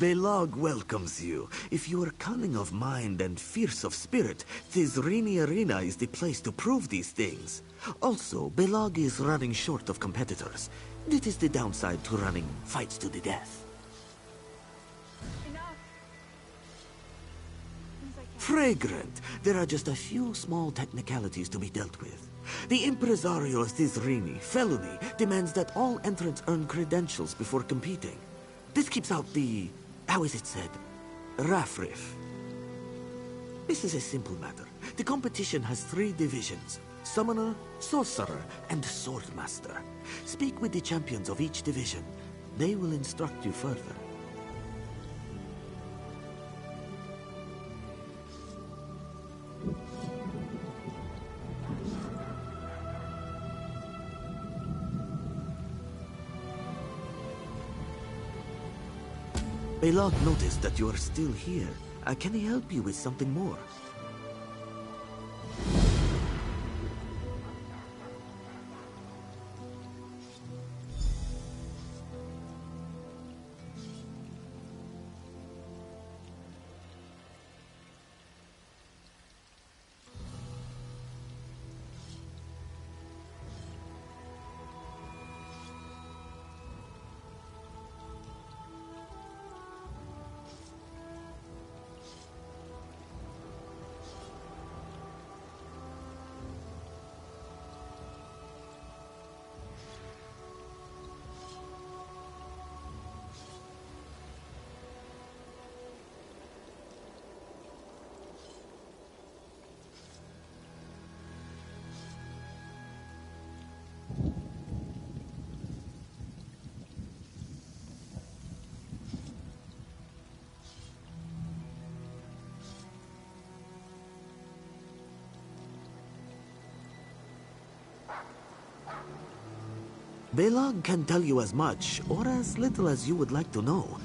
Belag welcomes you. If you are cunning of mind and fierce of spirit, this Rini Arena is the place to prove these things. Also, Belag is running short of competitors. That is the downside to running fights to the death. Fragrant. There are just a few small technicalities to be dealt with. The impresario of this Rini, Felony, demands that all entrants earn credentials before competing. This keeps out the, how is it said, raffriff. This is a simple matter. The competition has 3 divisions: Summoner, Sorcerer, and Swordmaster. Speak with the champions of each division. They will instruct you further. Belag noticed that you are still here. Can he help you with something more? Belag can tell you as much, or as little as you would like to know.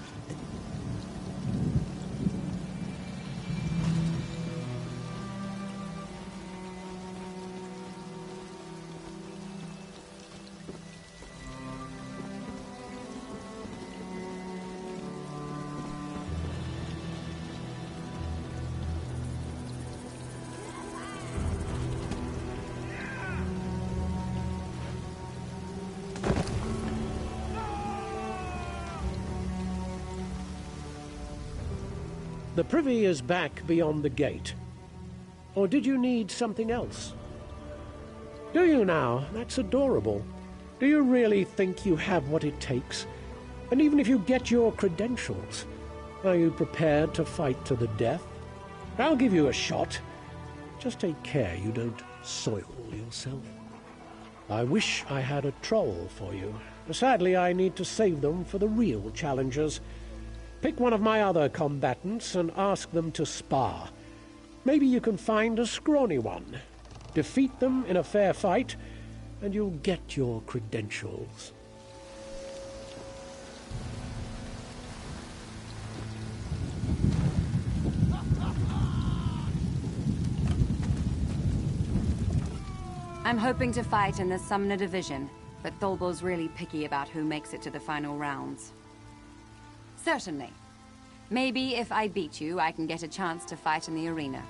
The privy is back beyond the gate. Or did you need something else? Do you now? That's adorable. Do you really think you have what it takes? And even if you get your credentials, are you prepared to fight to the death? I'll give you a shot. Just take care you don't soil yourself. I wish I had a troll for you. Sadly, I need to save them for the real challengers. Pick one of my other combatants and ask them to spar. Maybe you can find a scrawny one. Defeat them in a fair fight, and you'll get your credentials. I'm hoping to fight in the Summoner Division, but Thulbul's really picky about who makes it to the final rounds. Certainly. Maybe if I beat you, I can get a chance to fight in the arena.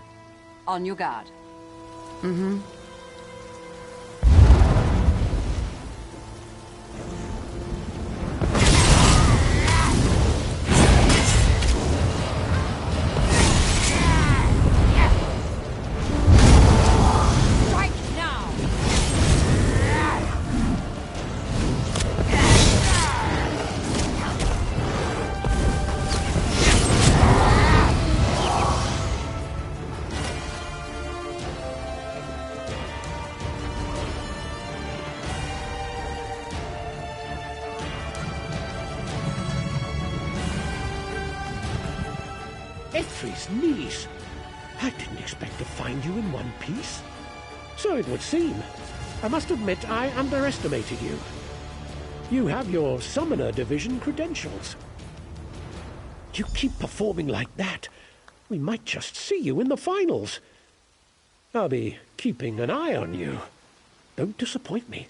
On your guard. Mm-hmm. Ethri's niece. I didn't expect to find you in one piece. So it would seem. I must admit I underestimated you. You have your Summoner Division credentials. You keep performing like that, we might just see you in the finals. I'll be keeping an eye on you. Don't disappoint me.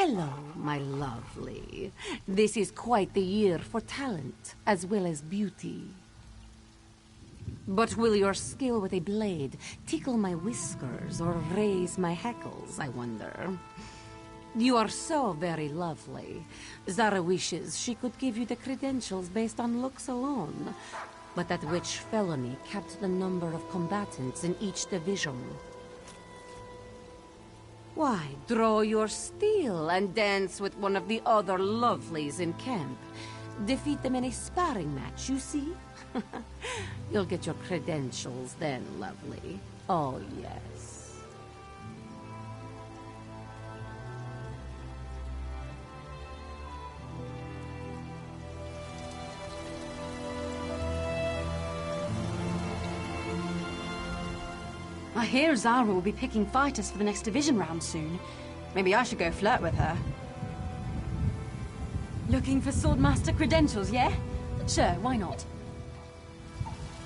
Hello, my lovely. This is quite the year for talent, as well as beauty. But will your skill with a blade tickle my whiskers or raise my hackles, I wonder? You are so very lovely. Zara wishes she could give you the credentials based on looks alone. But that witch felony capped the number of combatants in each division. Why, draw your steel and dance with one of the other lovelies in camp. Defeat them in a sparring match, you see? You'll get your credentials then, lovely. Oh, yes. I hear Zara will be picking fighters for the next division round soon. Maybe I should go flirt with her. Looking for Swordmaster credentials, yeah? Sure, why not?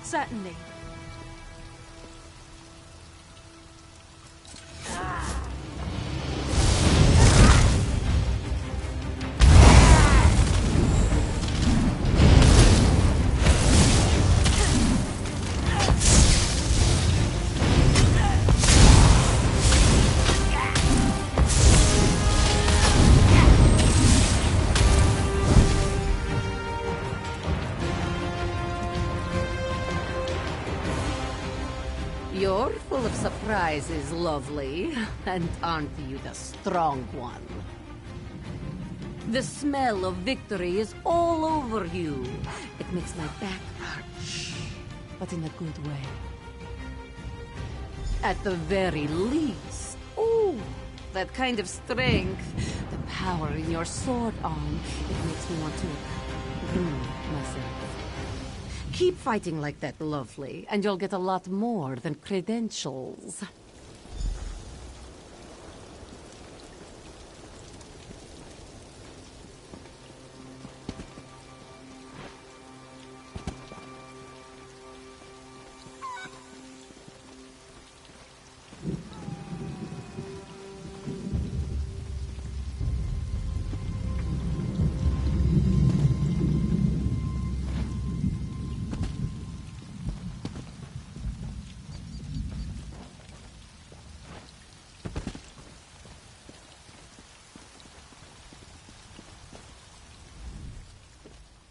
Certainly. You're full of surprises, lovely. And aren't you the strong one? The smell of victory is all over you. It makes my back arch, but in a good way. At the very least, ooh, that kind of strength, the power in your sword arm, it makes me want to groom myself. Keep fighting like that, lovely, and you'll get a lot more than credentials.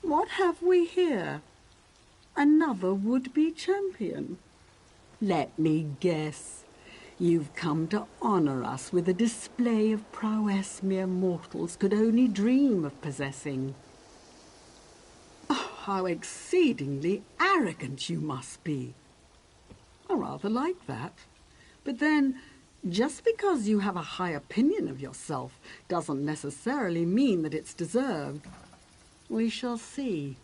What have we here? Another would-be champion. Let me guess. You've come to honor us with a display of prowess mere mortals could only dream of possessing. Oh, how exceedingly arrogant you must be. I rather like that. But then, just because you have a high opinion of yourself doesn't necessarily mean that it's deserved. We shall see.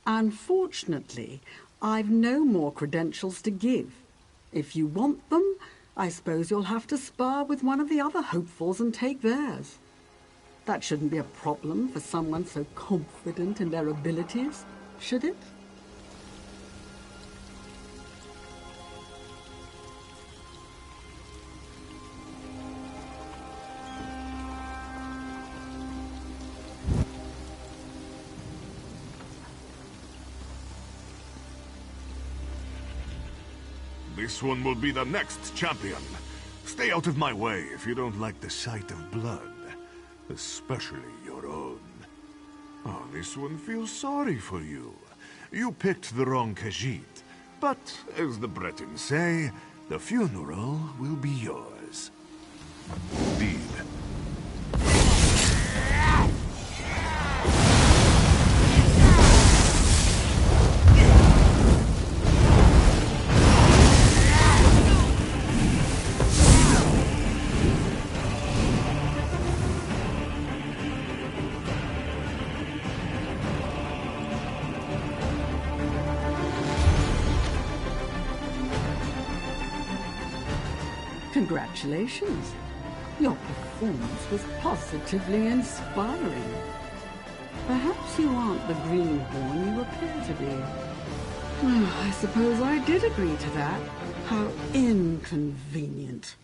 Unfortunately, I've no more credentials to give. If you want them, I suppose you'll have to spar with one of the other hopefuls and take theirs. That shouldn't be a problem for someone so confident in their abilities, should it? This one will be the next champion. Stay out of my way if you don't like the sight of blood. Especially your own. Oh, this one feels sorry for you. You picked the wrong Khajiit. But, as the Bretons say, the funeral will be yours. Indeed. Congratulations. Your performance was positively inspiring. Perhaps you aren't the greenhorn you appear to be. I suppose I did agree to that. How inconvenient.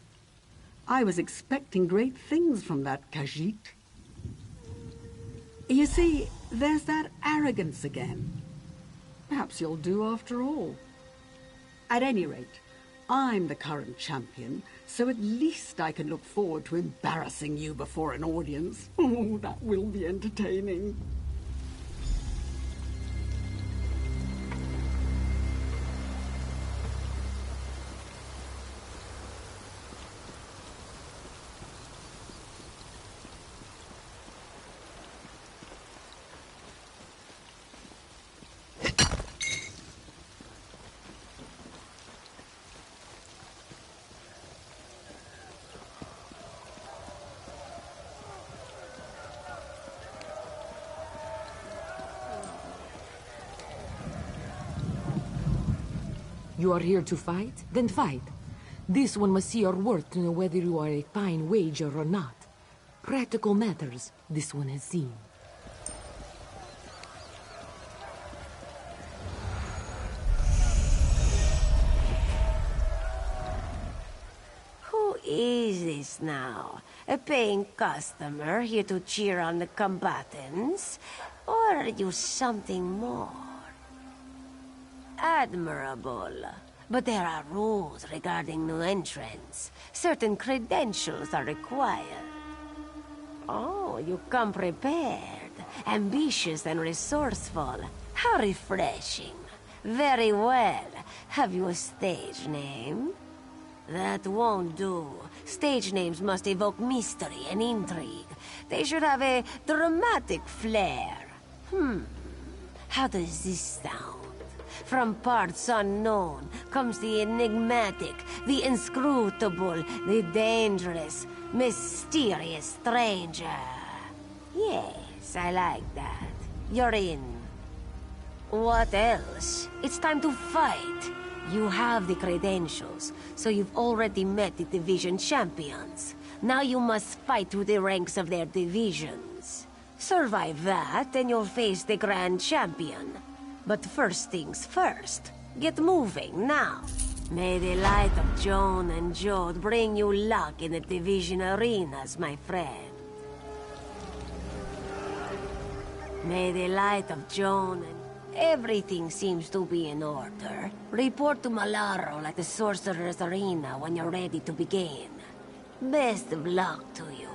I was expecting great things from that Khajiit. You see, there's that arrogance again. Perhaps you'll do after all. At any rate, I'm the current champion, so at least I can look forward to embarrassing you before an audience. Oh, that will be entertaining. You are here to fight? Then fight. This one must see your worth to know whether you are a fine wager or not. Practical matters, this one has seen. Who is this now? A paying customer here to cheer on the combatants? Or are you something more? Admirable. But there are rules regarding new entrants. Certain credentials are required. Oh, you come prepared. Ambitious and resourceful. How refreshing. Very well. Have you a stage name? That won't do. Stage names must evoke mystery and intrigue. They should have a dramatic flair. How does this sound? From parts unknown comes the enigmatic, the inscrutable, the dangerous, mysterious stranger. Yes, I like that. You're in. What else? It's time to fight. You have the credentials, so you've already met the division champions. Now you must fight through the ranks of their divisions. Survive that, and you'll face the grand champion. But first things first, get moving now. May the light of Joan and Jode bring you luck in the division arenas, my friend. May the light of Joan and... Everything seems to be in order. Report to Malaro at the Sorcerer's arena when you're ready to begin. Best of luck to you.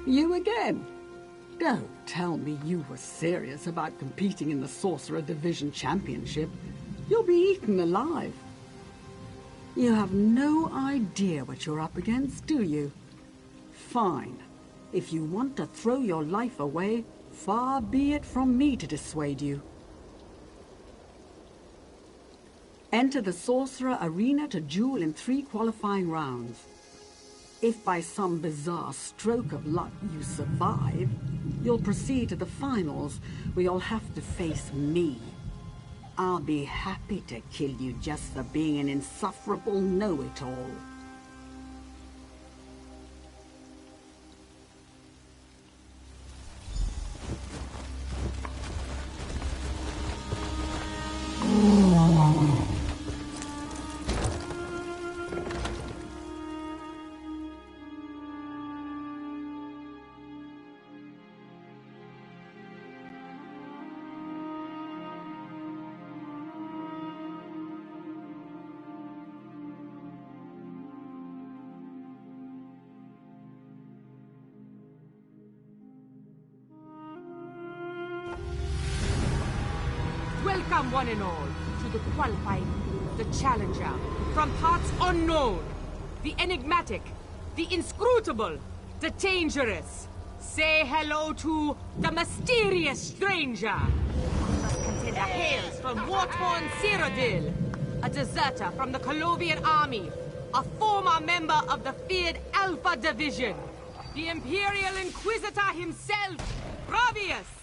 You again? Don't tell me you were serious about competing in the Sorcerer Division Championship. You'll be eaten alive. You have no idea what you're up against, do you? Fine. If you want to throw your life away, far be it from me to dissuade you. Enter the Sorcerer arena to duel in 3 qualifying rounds. If by some bizarre stroke of luck you survive, you'll proceed to the finals, where you'll have to face me. I'll be happy to kill you just for being an insufferable know-it-all. Welcome, one and all, to the qualifying, the challenger, from parts unknown, the enigmatic, the inscrutable, the dangerous. Say hello to the mysterious stranger. This contender hails from war-torn Cyrodiil, a deserter from the Colovian army, a former member of the feared Alpha Division, the Imperial Inquisitor himself, Gravius!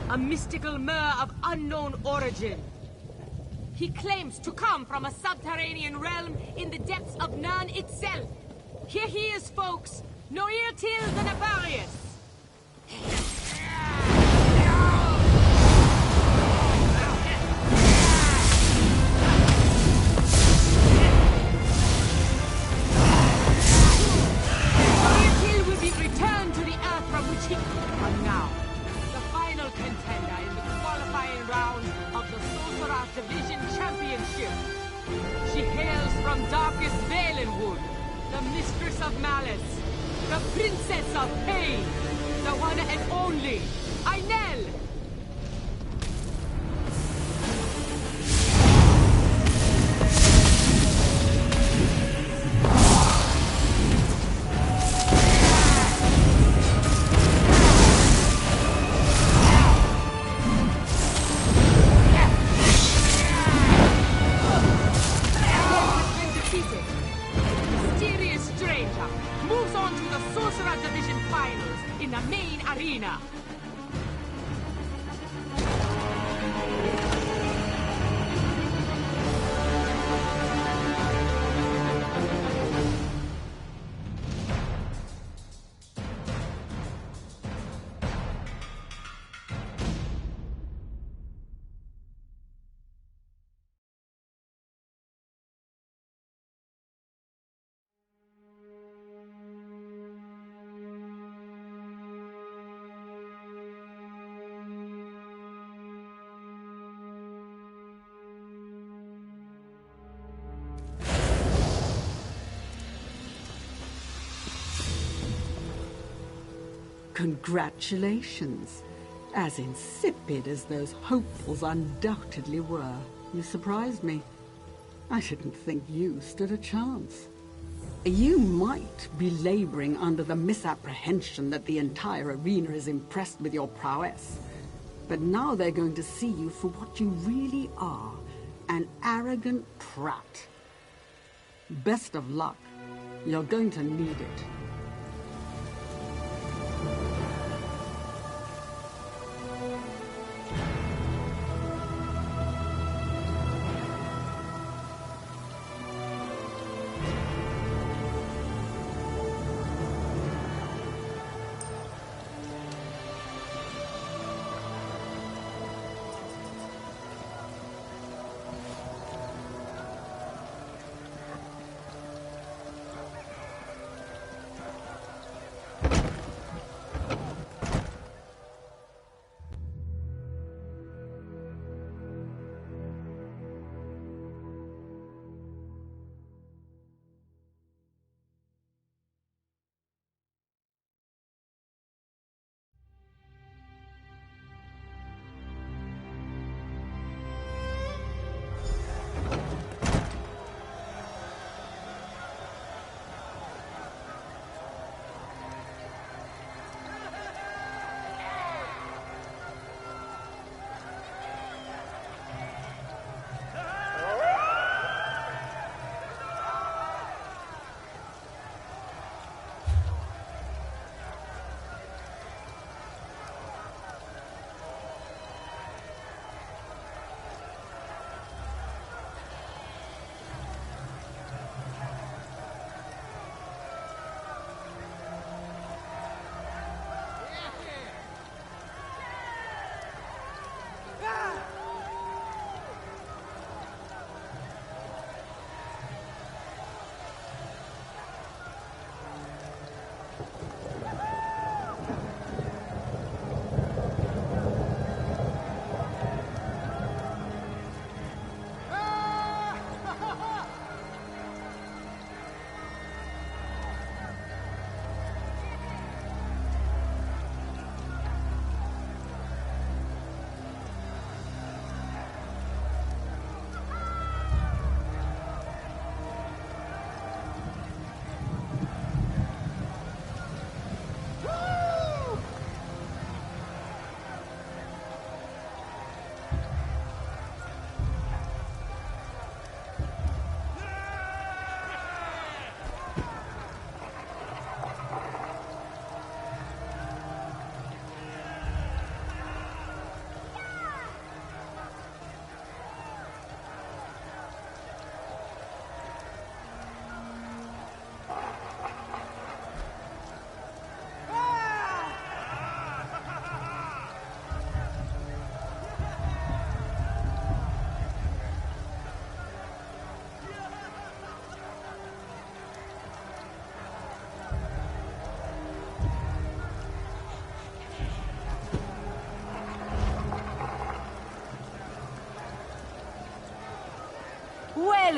A mystical Mer of unknown origin. He claims to come from a subterranean realm in the depths of Nirn itself. Here he is, folks. No ear till the nefarious. Till will be returned to the earth from which he came now. Contender in the qualifying round of the Sorcerer's Division Championship. She hails from darkest Valenwood, the Mistress of Malice, the Princess of Pain, the one and only Ainel. Congratulations. As insipid as those hopefuls undoubtedly were, you surprised me. I didn't think you stood a chance. You might be laboring under the misapprehension that the entire arena is impressed with your prowess, but now they're going to see you for what you really are, an arrogant prat. Best of luck. You're going to need it.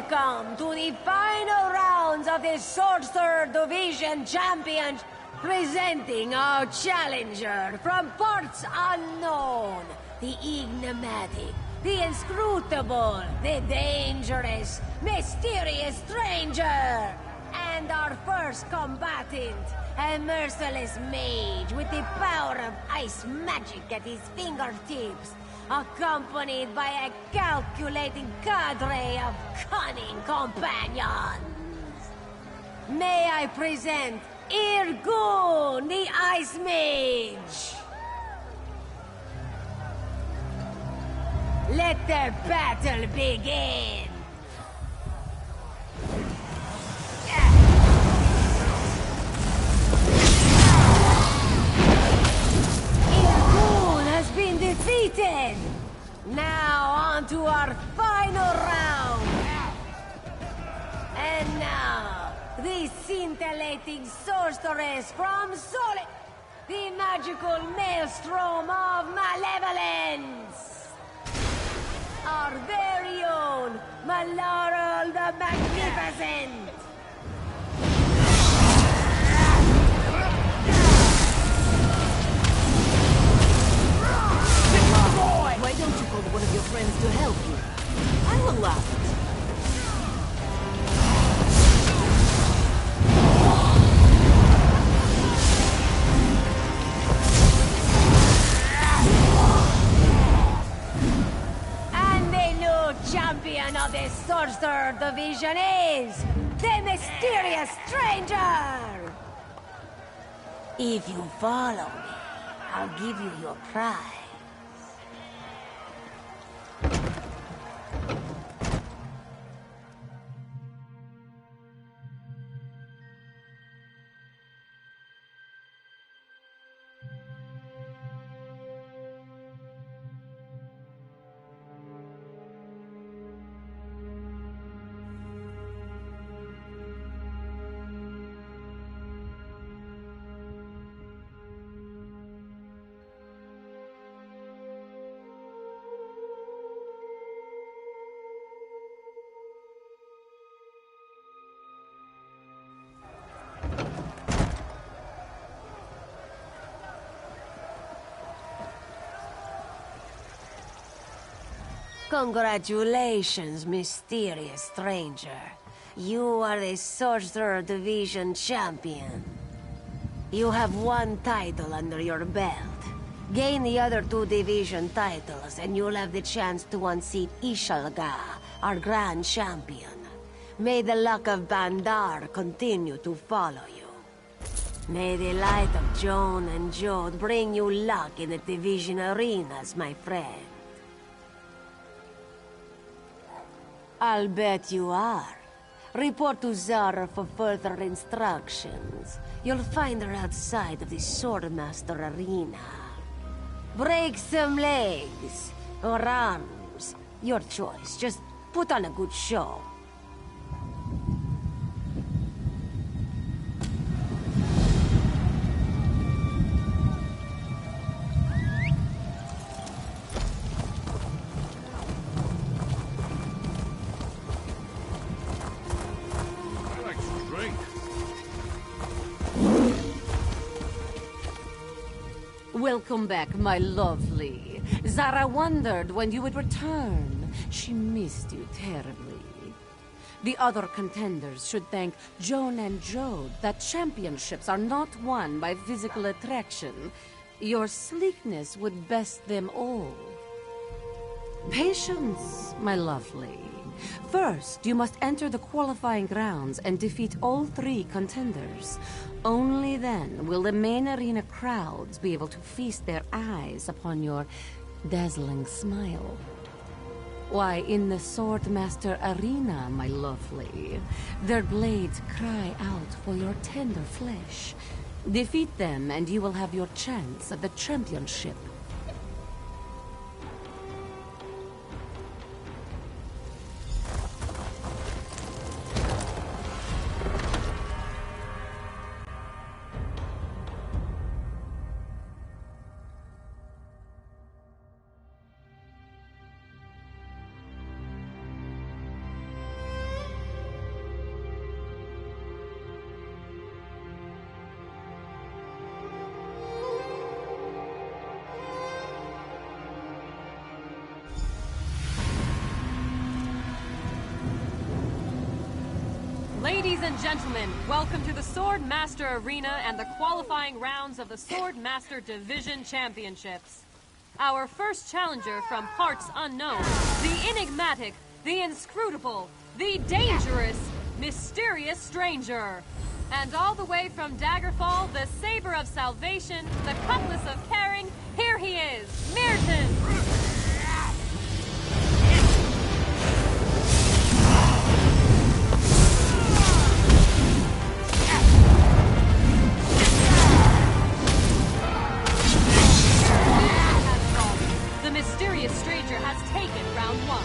Welcome to the final rounds of the Sorcerer Division Champions, presenting our challenger from parts unknown, the enigmatic, the inscrutable, the dangerous, mysterious stranger. And our first combatant, a merciless mage with the power of ice magic at his fingertips, accompanied by a calculating cadre of cunning companions. May I present Irgun, the Ice Mage! Let their battle begin! Irgun has been defeated! Now on to our final round! And now, the scintillating sorceress from Solid, the magical maelstrom of malevolence! Our very own Malaral the Magnificent! Why don't you call one of your friends to help you? I will allow it. And the new champion of the Sorcerer Division is the mysterious stranger! If you follow me, I'll give you your prize. Congratulations, mysterious stranger. You are the Sorcerer Division champion. You have one title under your belt. Gain the other two division titles, and you'll have the chance to unseat Ishalga, our grand champion. May the luck of Bandar continue to follow you. May the light of Joan and Jode bring you luck in the division arenas, my friend. I'll bet you are. Report to Zara for further instructions. You'll find her outside of the Swordmaster Arena. Break some legs, or arms. Your choice. Just put on a good show. Welcome back, my lovely. Zara wondered when you would return. She missed you terribly. The other contenders should thank Joan and Jode that championships are not won by physical attraction. Your sleekness would best them all. Patience, my lovely. First, you must enter the qualifying rounds and defeat all three contenders. Only then will the main arena crowds be able to feast their eyes upon your dazzling smile. Why, in the Swordmaster Arena, my lovely, their blades cry out for your tender flesh. Defeat them and you will have your chance at the championship. Ladies and gentlemen, welcome to the Sword Master Arena and the qualifying rounds of the Sword Master Division Championships. Our first challenger from parts unknown, the enigmatic, the inscrutable, the dangerous, mysterious stranger. And all the way from Daggerfall, the saber of salvation, the cutlass of caring, here he is, Mirton! The mysterious stranger has taken round 1.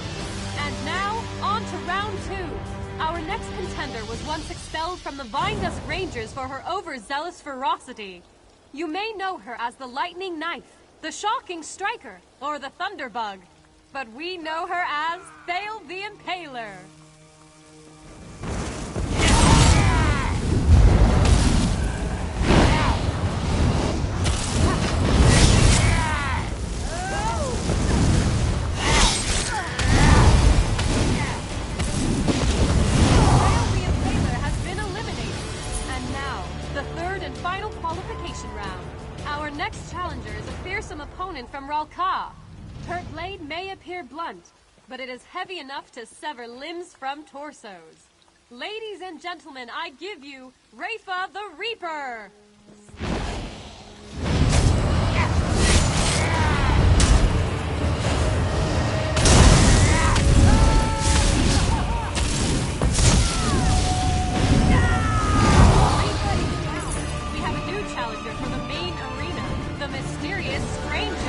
And now, on to round 2. Our next contender was once expelled from the Vine-Dust Rangers for her overzealous ferocity. You may know her as the Lightning Knife, the Shocking Striker, or the Thunderbug. But we know her as Thale the Impaler. Final qualification round. Our next challenger is a fearsome opponent from Ralka. Her blade may appear blunt, but it is heavy enough to sever limbs from torsos. Ladies and gentlemen, I give you Rafa the Reaper! Challenger for the main arena, the mysterious stranger.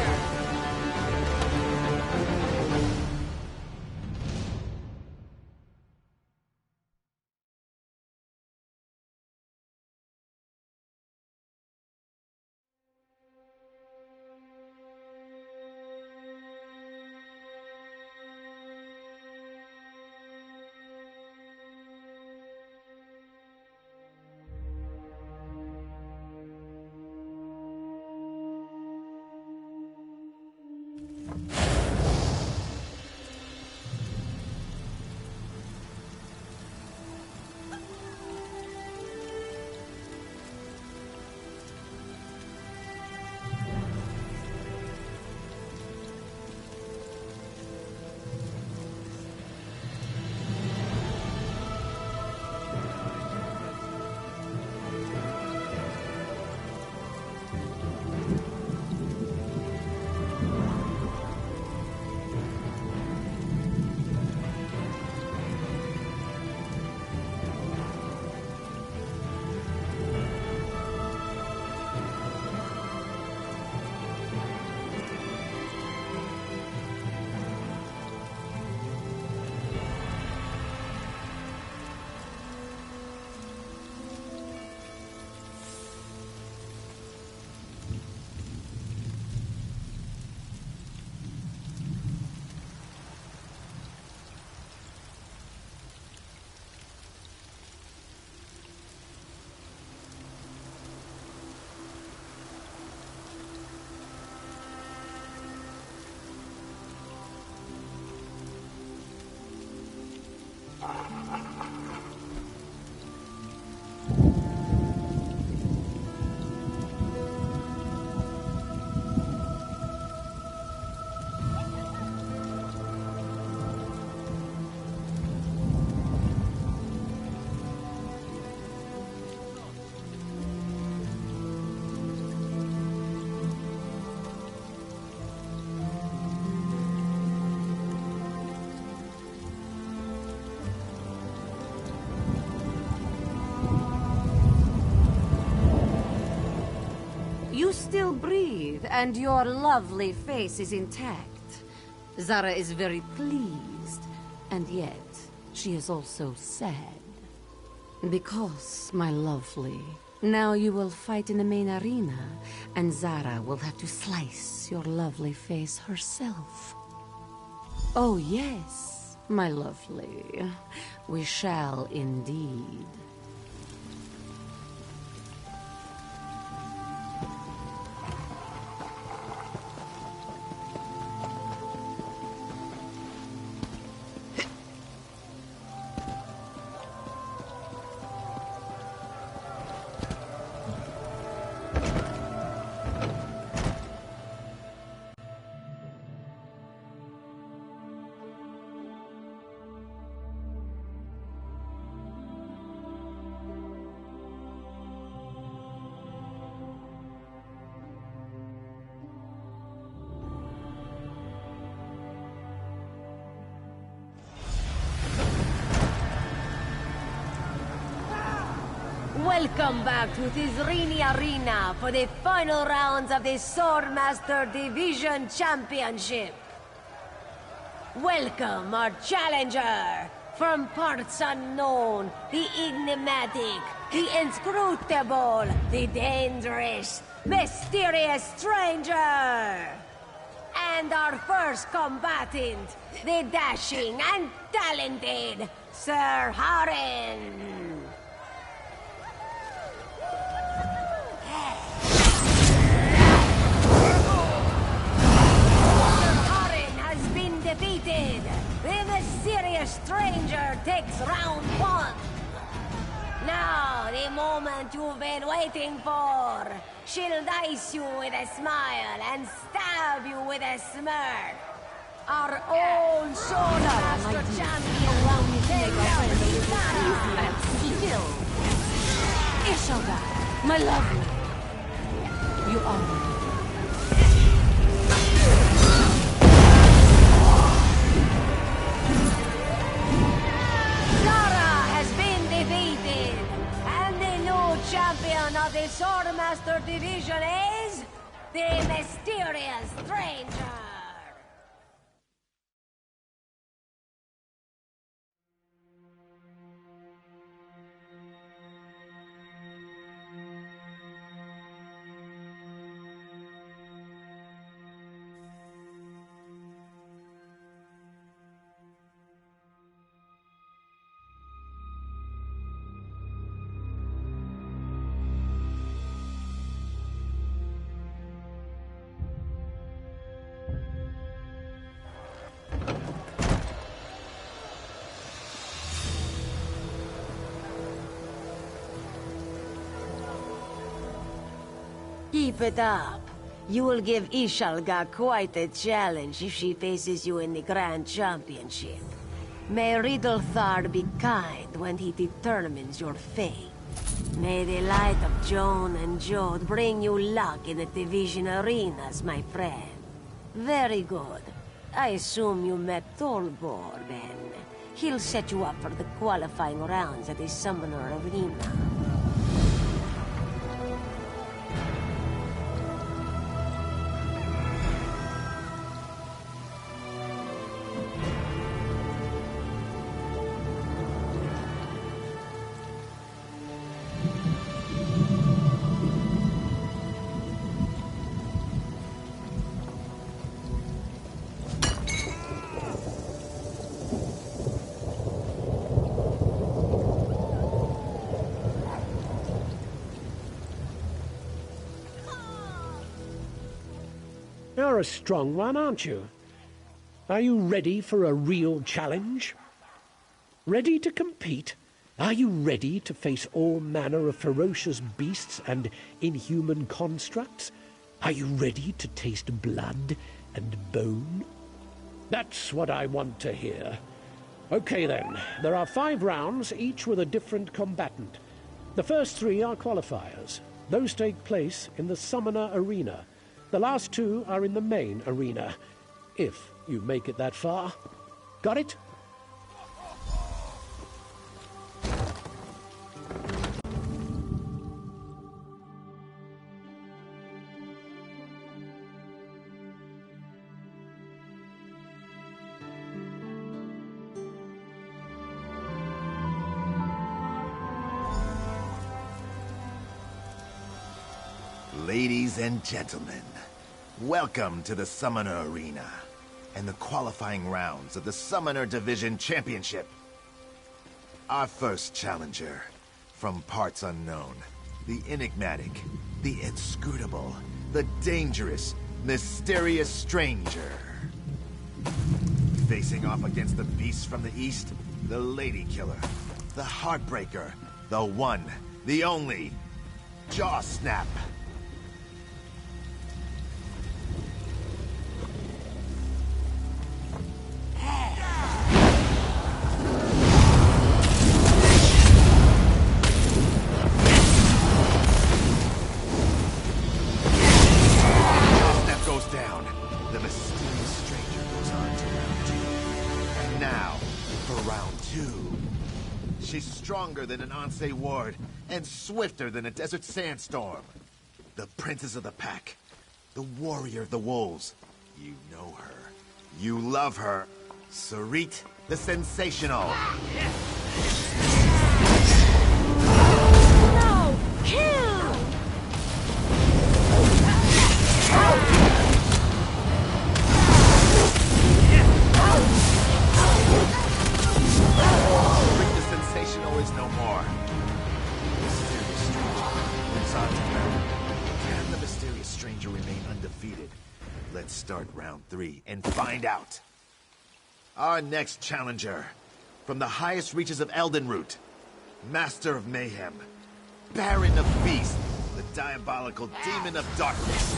You still breathe, and your lovely face is intact. Zara is very pleased, and yet she is also sad. Because, my lovely, now you will fight in the main arena, and Zara will have to slice your lovely face herself. Oh yes, my lovely, we shall indeed. Welcome back to Tizrini Arena for the final rounds of the Swordmaster Division Championship. Welcome our challenger from parts unknown, the enigmatic, the inscrutable, the dangerous, mysterious stranger. And our first combatant, the dashing and talented Sir Harin. Sir Harin has been defeated. The mysterious stranger takes round 1. Now, the moment you've been waiting for. She'll dice you with a smile and stab you with a smirk. Our own Swordmaster champion, Skill. Ishoga, my lovely. You are. Champion of the Swordmaster Division is the Mysterious Stranger. Keep it up. You will give Ishalga quite a challenge if she faces you in the Grand Championship. May Riddlethard be kind when he determines your fate. May the light of Joan and Jode bring you luck in the division arenas, my friend. Very good. I assume you met Tolbor, then. He'll set you up for the qualifying rounds at the Summoner Arena. You're a strong one, aren't you? Are you ready for a real challenge? Ready to compete? Are you ready to face all manner of ferocious beasts and inhuman constructs? Are you ready to taste blood and bone? That's what I want to hear. Okay then, there are 5 rounds, each with a different combatant. The first 3 are qualifiers. Those take place in the Summoner Arena. The last 2 are in the main arena, if you make it that far. Got it? Ladies and gentlemen, welcome to the Summoner Arena and the qualifying rounds of the Summoner Division Championship. Our first challenger, from parts unknown, the enigmatic, the inscrutable, the dangerous, mysterious stranger. Facing off against the beasts from the east, the lady killer, the heartbreaker, the one, the only, Jaw Snap. She's stronger than an Ansei ward, and swifter than a desert sandstorm. The princess of the pack. The warrior of the wolves. You know her. You love her. Sarit the Sensational. No! Kill! Sarit the Sensational is no more. Mysterious stranger. Can the mysterious stranger remain undefeated? Let's start round 3 and find out. Our next challenger, from the highest reaches of Eldenroot, Master of Mayhem, Baron of Beasts, the diabolical Demon of Darkness,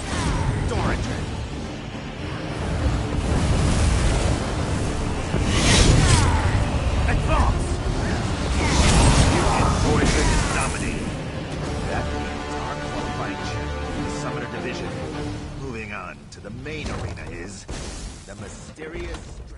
Doradrin. Advance! Doradrin is dominating. That means our qualifying champion in the Summoner Division. Moving on to the main arena is the Mysterious Stranger.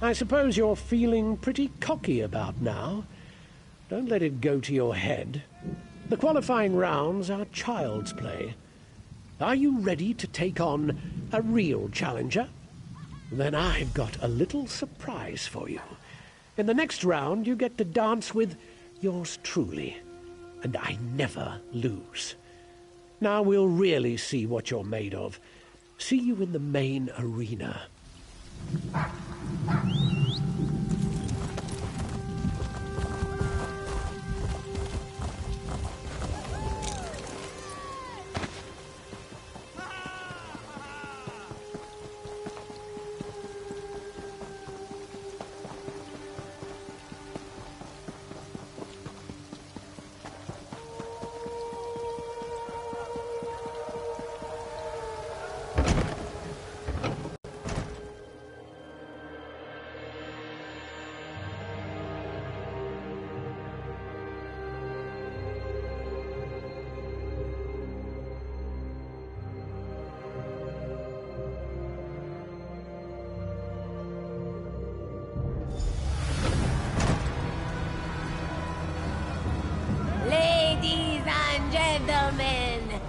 I suppose you're feeling pretty cocky about now. Don't let it go to your head. The qualifying rounds are child's play. Are you ready to take on a real challenger? Then I've got a little surprise for you. In the next round, you get to dance with yours truly. And I never lose. Now we'll really see what you're made of. See you in the main arena.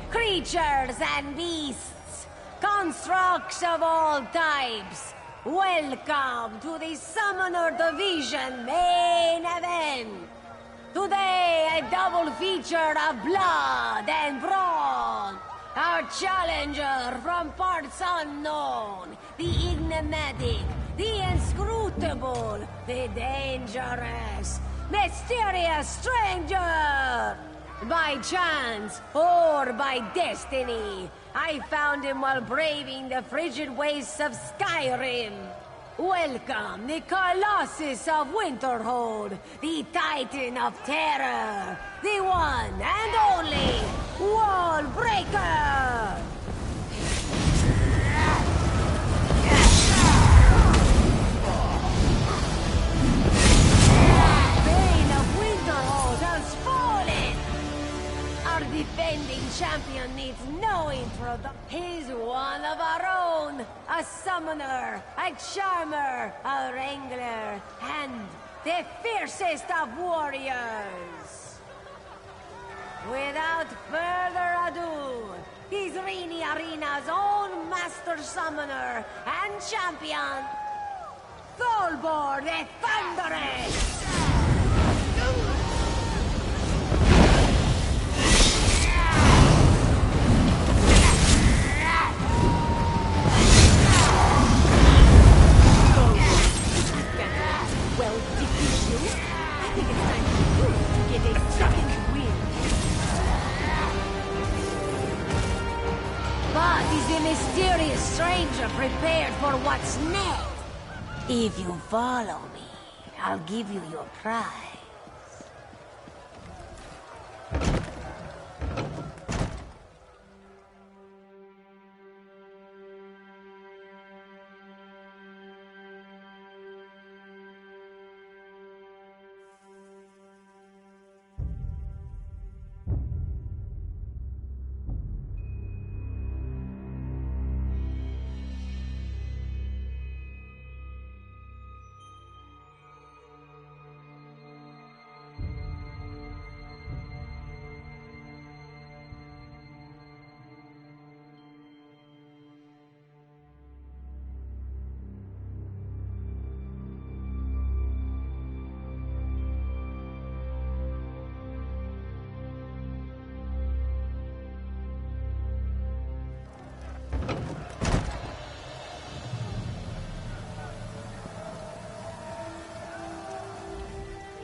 Creatures and beasts, constructs of all types, welcome to the Summoner Division main event. Today, a double feature of blood and brawn. Our challenger from parts unknown, the enigmatic, the inscrutable, the dangerous, mysterious stranger. By chance, or by destiny, I found him while braving the frigid wastes of Skyrim. Welcome, the Colossus of Winterhold, the Titan of Terror, the one and only Wall Breaker! Bane of Winterhold has fallen! Our defending champion needs no introduction. He's one of our own. A summoner, a charmer, a wrangler, and the fiercest of warriors. Without further ado, he's Rini Arena's own master summoner and champion, Tholbor the Thunderous! Well, defeat you? I think it's time for you to get a second win. But is the mysterious stranger prepared for what's next? If you follow me, I'll give you your prize.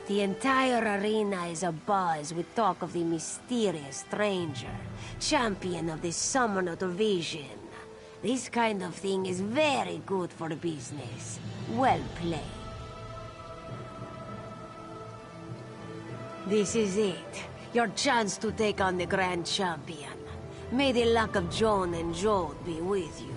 The entire arena is abuzz with talk of the mysterious stranger, champion of the Summoner Division. This kind of thing is very good for business. Well played. This is it. Your chance to take on the Grand Champion. May the luck of Joan and Jode be with you.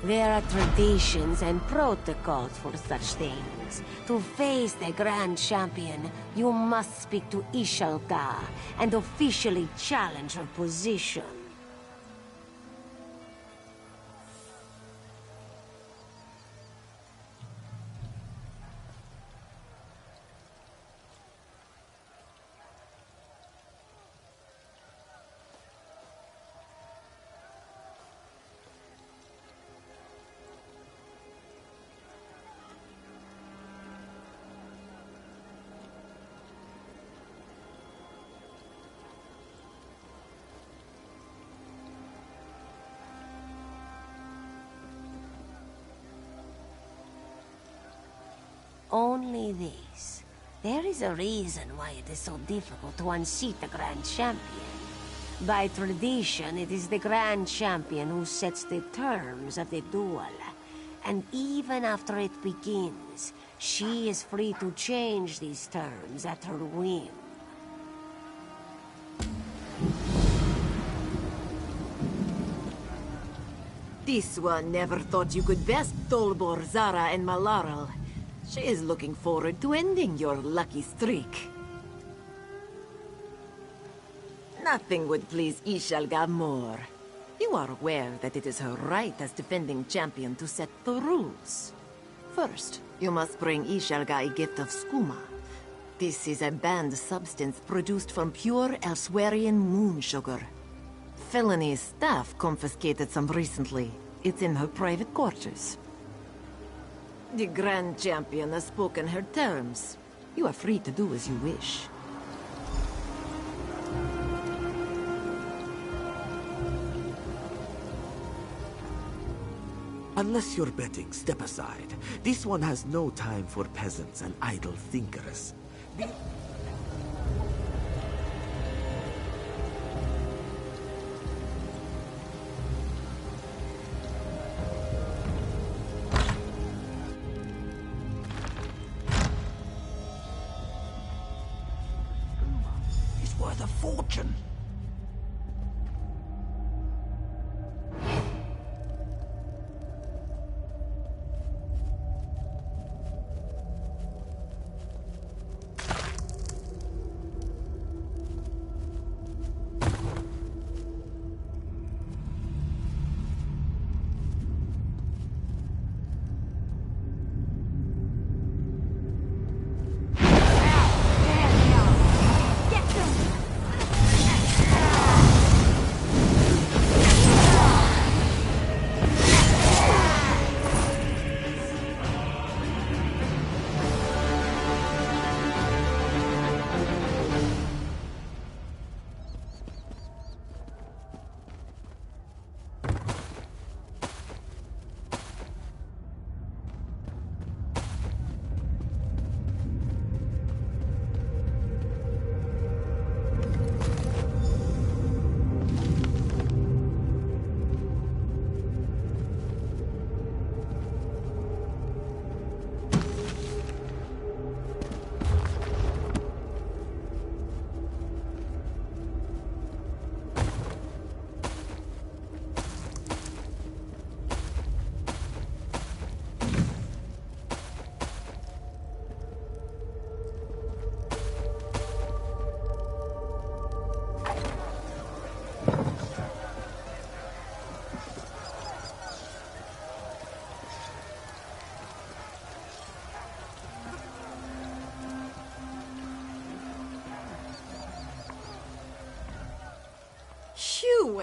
There are traditions and protocols for such things. To face the Grand Champion, you must speak to Ishalka and officially challenge her position. Only this. There is a reason why it is so difficult to unseat the Grand Champion. By tradition, it is the Grand Champion who sets the terms of the duel. And even after it begins, she is free to change these terms at her whim. This one never thought you could best Tolbor, Zara, and Malaral. She is looking forward to ending your lucky streak. Nothing would please Ishalga more. You are aware that it is her right as defending champion to set the rules. First, you must bring Ishalga a gift of skooma. This is a banned substance produced from pure Elswerian moon sugar. Felony's staff confiscated some recently. It's in her private quarters. The Grand Champion has spoken her terms. You are free to do as you wish. Unless you're betting, step aside. This one has no time for peasants and idle thinkers. It's worth a fortune.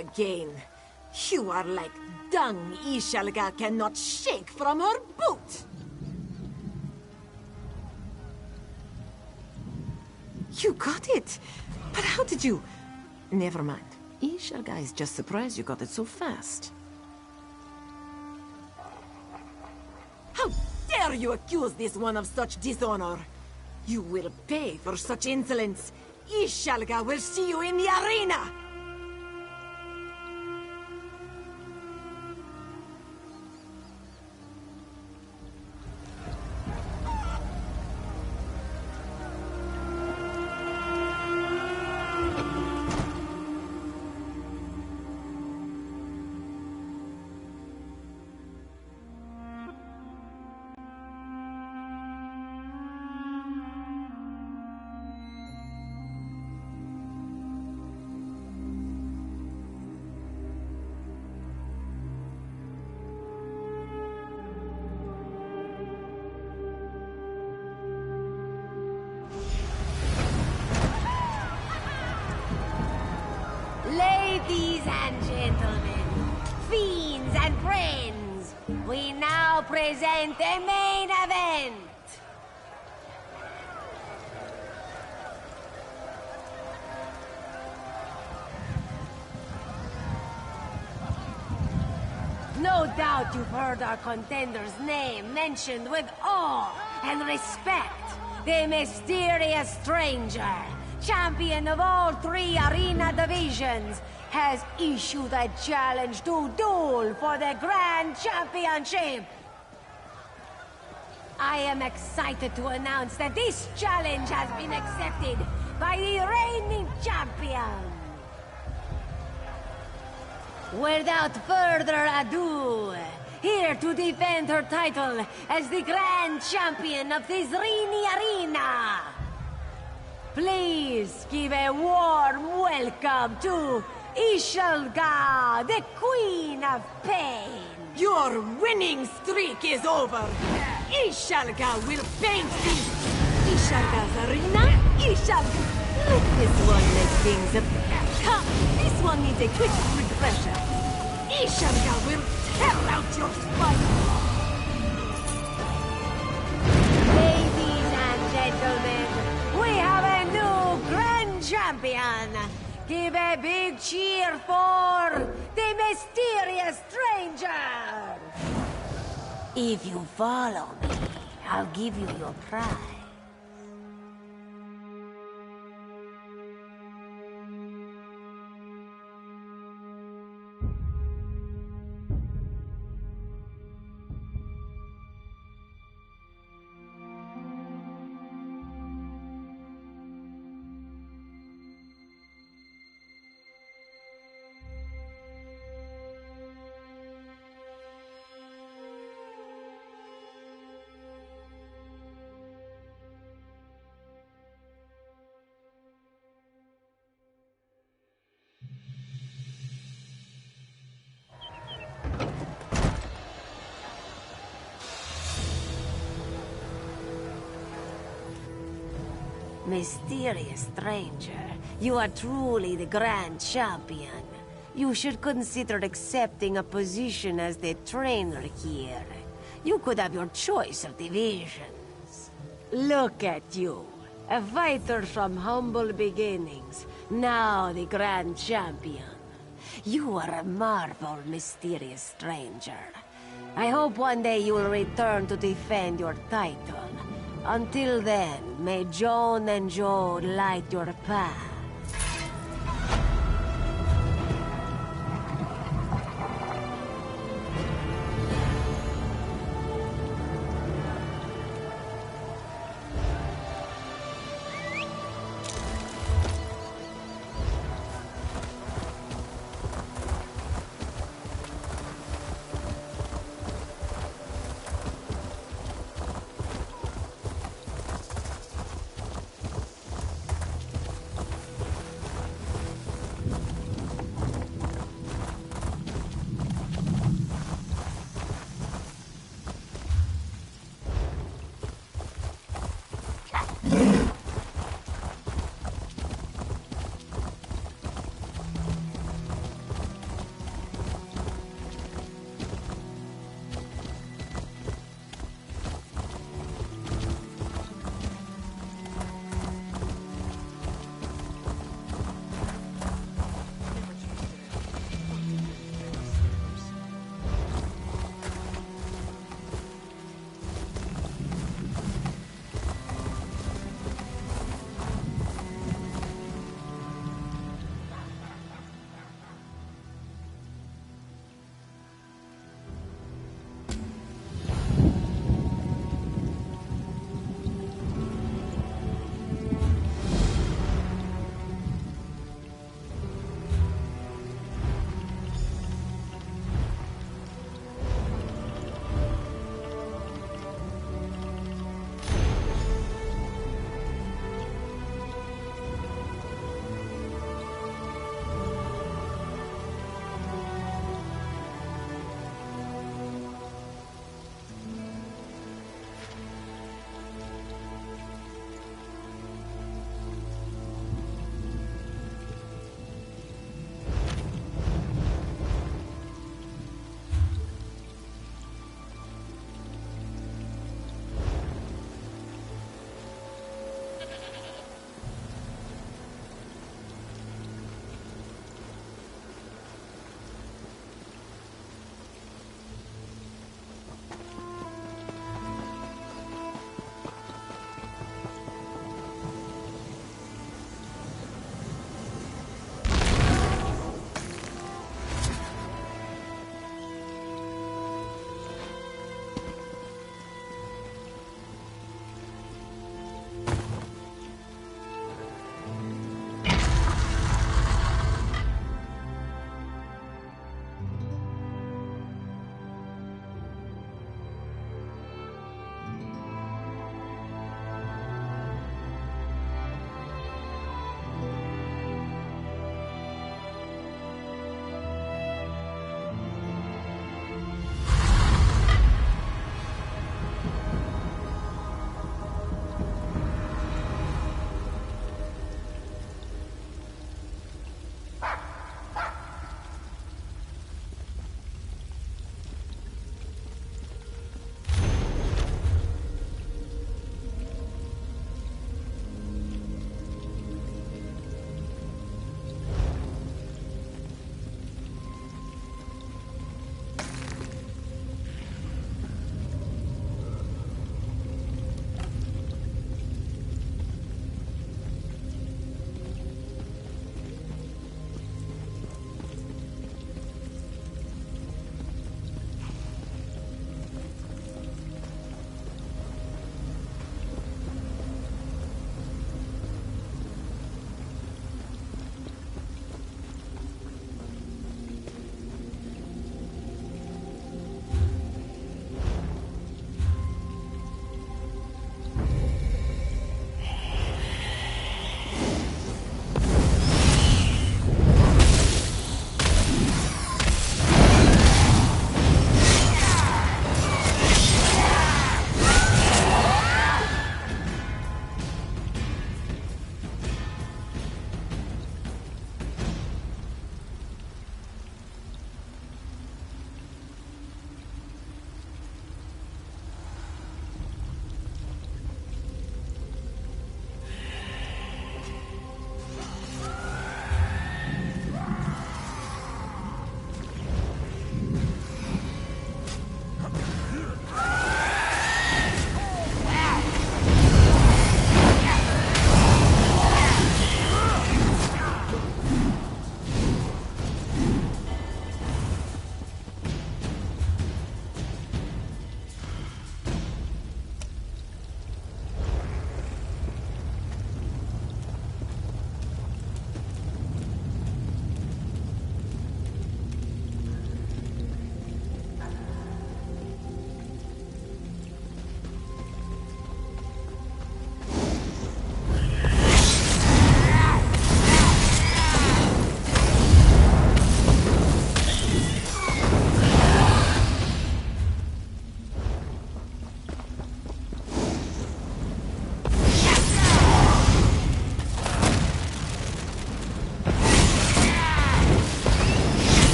again. You are like dung Ishalga cannot shake from her boot. You got it. But how did you... Never mind. Ishalga is just surprised you got it so fast. How dare you accuse this one of such dishonor? You will pay for such insolence. Ishalga will see you in the arena! Ladies and gentlemen, fiends and friends, we now present the main event. No doubt you've heard our contender's name mentioned with awe and respect. The mysterious stranger, champion of all 3 arena divisions, has issued a challenge to duel for the Grand Championship. I am excited to announce that this challenge has been accepted by the reigning champion. Without further ado, here to defend her title as the Grand Champion of this Rini Arena, please give a warm welcome to Ishalga, the Queen of Pain. Your winning streak is over. Ishalga will paint thee. Ishalga's arena? Ishalga. Let this one make things up. Come, this one needs a quick refresher. Ishalga will tear out your spine. Ladies and gentlemen, we have a new Grand Champion. Give a big cheer for the mysterious stranger. If you follow me, I'll give you your prize. Mysterious stranger, you are truly the Grand Champion. You should consider accepting a position as the trainer here. You could have your choice of divisions. Look at you, a fighter from humble beginnings, now the Grand Champion. You are a marvel, mysterious stranger. I hope one day you will return to defend your title. Until then, may Joan and Joe light your path.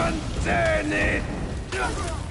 contain it!